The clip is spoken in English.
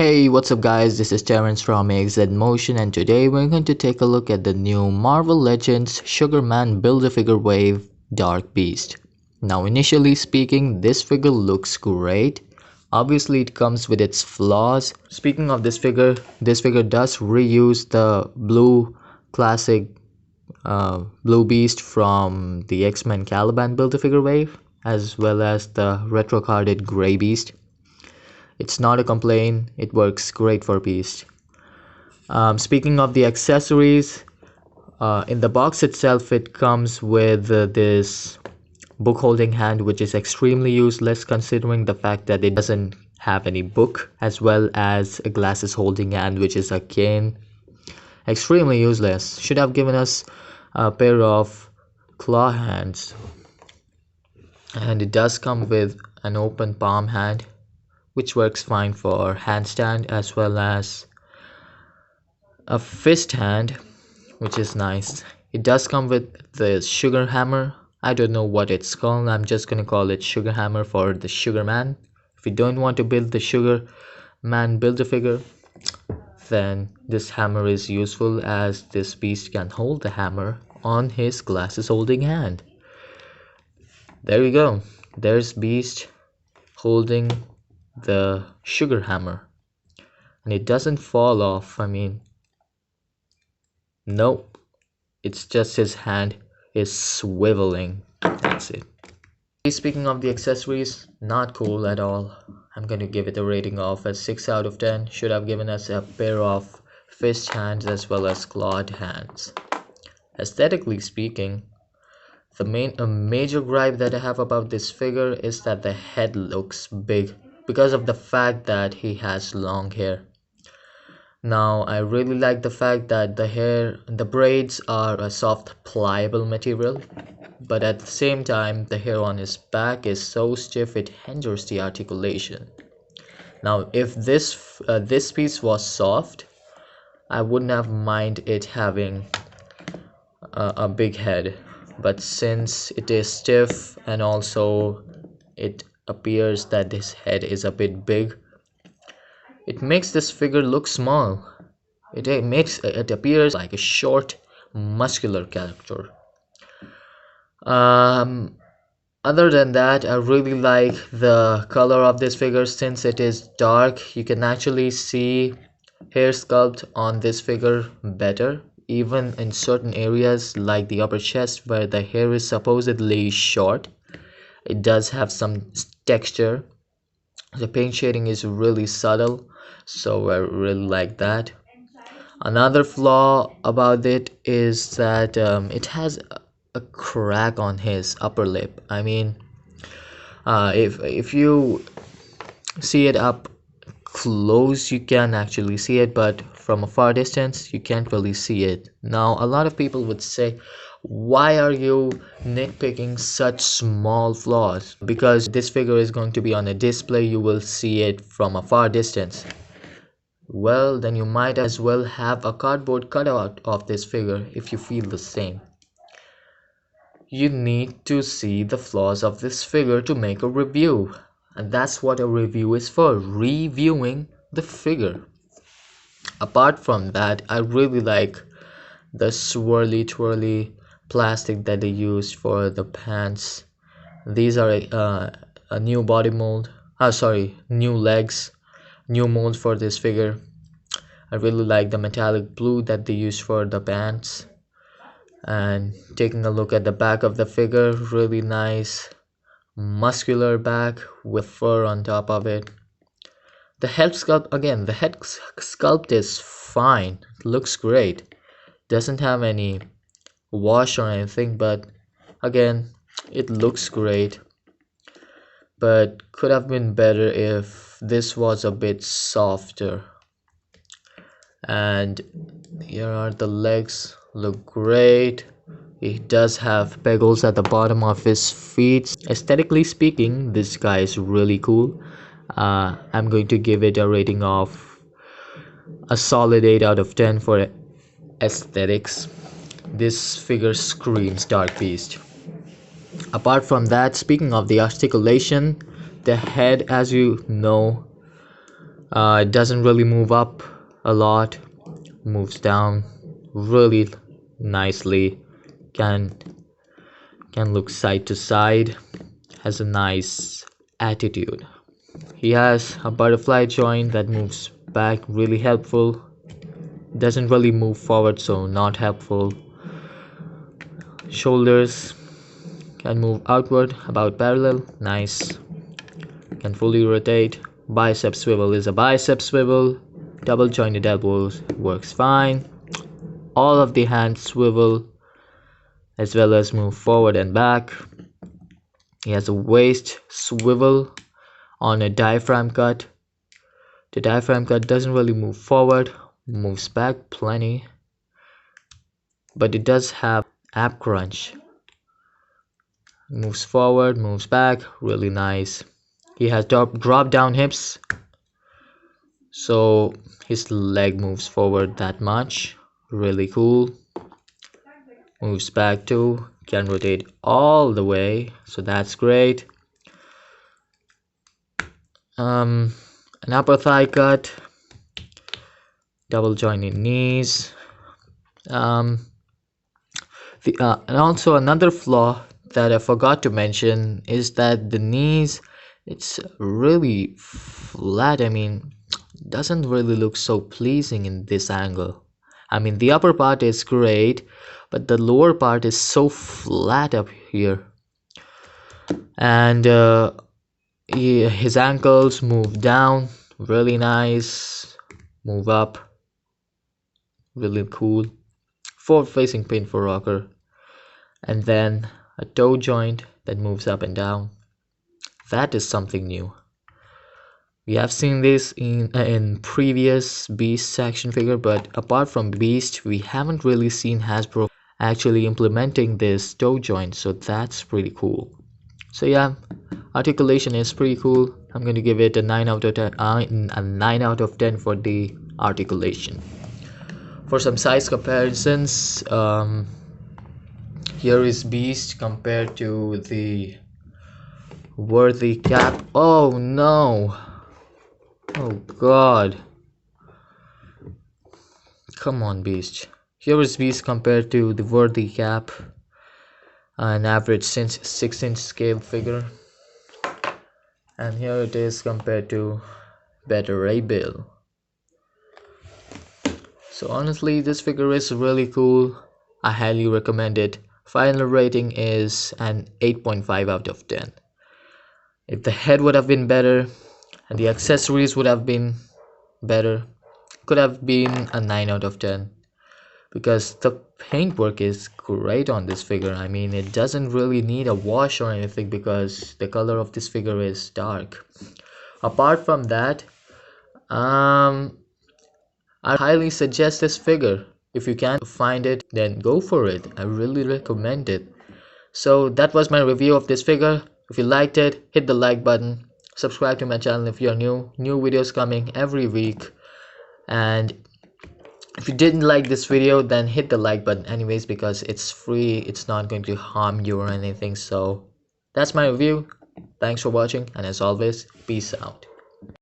Hey, what's up guys, this is Terrence from A.X.Z.motion and today we're going to take a look at the new Marvel Legends Sugarman Build-A-Figure Wave Dark Beast. Now initially speaking, this figure looks great. Obviously it comes with its flaws. Speaking of this figure does reuse the blue classic blue beast from the X-Men Caliban Build-A-Figure Wave, as well as the retro-carded gray beast. It's not a complaint, it works great for Beast. Speaking of the accessories, in the box itself it comes with this book holding hand, which is extremely useless considering the fact that it doesn't have any book, as well as a glasses holding hand, which is again extremely useless. Should have given us a pair of claw hands. And it does come with an open palm hand, which works fine for handstand, as well as a fist hand, which is nice. It does come with the sugar hammer. I don't know what it's called. I'm just gonna call it sugar hammer for the Sugarman. If you don't want to build the Sugarman Build-A-Figure, then this hammer is useful, as this beast can hold the hammer on his glasses holding hand. There you go. There's Beast holding the sugar hammer, and it doesn't fall off. I mean, nope, it's just his hand is swiveling. That's it. Speaking of the accessories, not cool at all. I'm going to give it a rating of a 6 out of 10. Should have given us a pair of fist hands as well as clawed hands. Aesthetically speaking, the major gripe that I have about this figure is that the head looks big, because of the fact that he has long hair. Now I really like the fact that the braids are a soft pliable material, but at the same time the hair on his back is so stiff it hinders the articulation. Now if this piece was soft, I wouldn't have minded it having a big head, but since it is stiff and also it appears that this head is a bit big, it makes this figure look small. It appears like a short, muscular character. Other than that, I really like the color of this figure. Since it is dark, you can actually see hair sculpt on this figure better, even in certain areas like the upper chest where the hair is supposedly short. It does have some texture. The paint shading is really subtle, so I really like that. Another flaw about it is that it has a crack on his upper lip. I mean, if you see it up close, you can actually see it, but from a far distance you can't really see it. Now a lot of people would say, why are you nitpicking such small flaws? Because this figure is going to be on a display, you will see it from a far distance. Well, then you might as well have a cardboard cutout of this figure if you feel the same. You need to see the flaws of this figure to make a review, and that's what a review is for, reviewing the figure. Apart from that, I really like the swirly twirly plastic that they used for the pants. These are a new body mold, new legs, new mold for this figure. I really like the metallic blue that they used for the pants. And taking a look at the back of the figure, really nice muscular back with fur on top of it. The head sculpt, again, the head sculpt is fine, it looks great, doesn't have any wash or anything, but again, it looks great, but could have been better if this was a bit softer. And here are the legs, look great. He does have pegals at the bottom of his feet. Aesthetically speaking, this guy is really cool. I'm going to give it a rating of a solid 8 out of 10 for aesthetics. This figure screams Dark Beast. Apart from that, speaking of the articulation, the head, as you know, It doesn't really move up a lot, moves down really nicely, can look side to side, has a nice attitude. He has a butterfly joint that moves back, really helpful. Doesn't really move forward, so not helpful. Shoulders can move outward about parallel, nice. Can fully rotate. Bicep swivel is a bicep swivel. Double jointed elbows works fine. All of the hands swivel as well as move forward and back. He has a waist swivel on a diaphragm cut. The diaphragm cut doesn't really move forward, moves back plenty, but it does have ab crunch. Moves forward, moves back, really nice. He has drop down hips, so his leg moves forward that much, really cool. Moves back too, can rotate all the way, so that's great. An upper thigh cut, double jointed knees. And also another flaw that I forgot to mention is that the knees, it's really flat. I mean, doesn't really look so pleasing in this angle. I mean, the upper part is great, but the lower part is so flat up here. And his ankles move down, really nice. Move up, really cool. Forward facing pin for rocker. And then a toe joint that moves up and down. That is something new. We have seen this in previous Beast action figure, but apart from Beast, we haven't really seen Hasbro actually implementing this toe joint, so that's pretty cool. So yeah, articulation is pretty cool. I'm going to give it a 9 out of 10, a 9 out of 10 for the articulation. For some size comparisons, here is Beast compared to the Worthy Cap. Oh no! Oh god. Come on, Beast. Here is Beast compared to the Worthy Cap, an average 6-inch scale figure. And here it is compared to Better Ray Bill. So honestly, this figure is really cool. I highly recommend it. Final rating is an 8.5 out of 10. If the head would have been better and the accessories would have been better, could have been a 9 out of 10. Because the paintwork is great on this figure. I mean, it doesn't really need a wash or anything because the color of this figure is dark. Apart from that, I highly suggest this figure. If you can find it, then go for it. I really recommend it. So that was my review of this figure. If you liked it, hit the like button. Subscribe to my channel if you're new. New videos coming every week. And if you didn't like this video, then hit the like button anyways because it's free. It's not going to harm you or anything. So that's my review. Thanks for watching, and as always, peace out.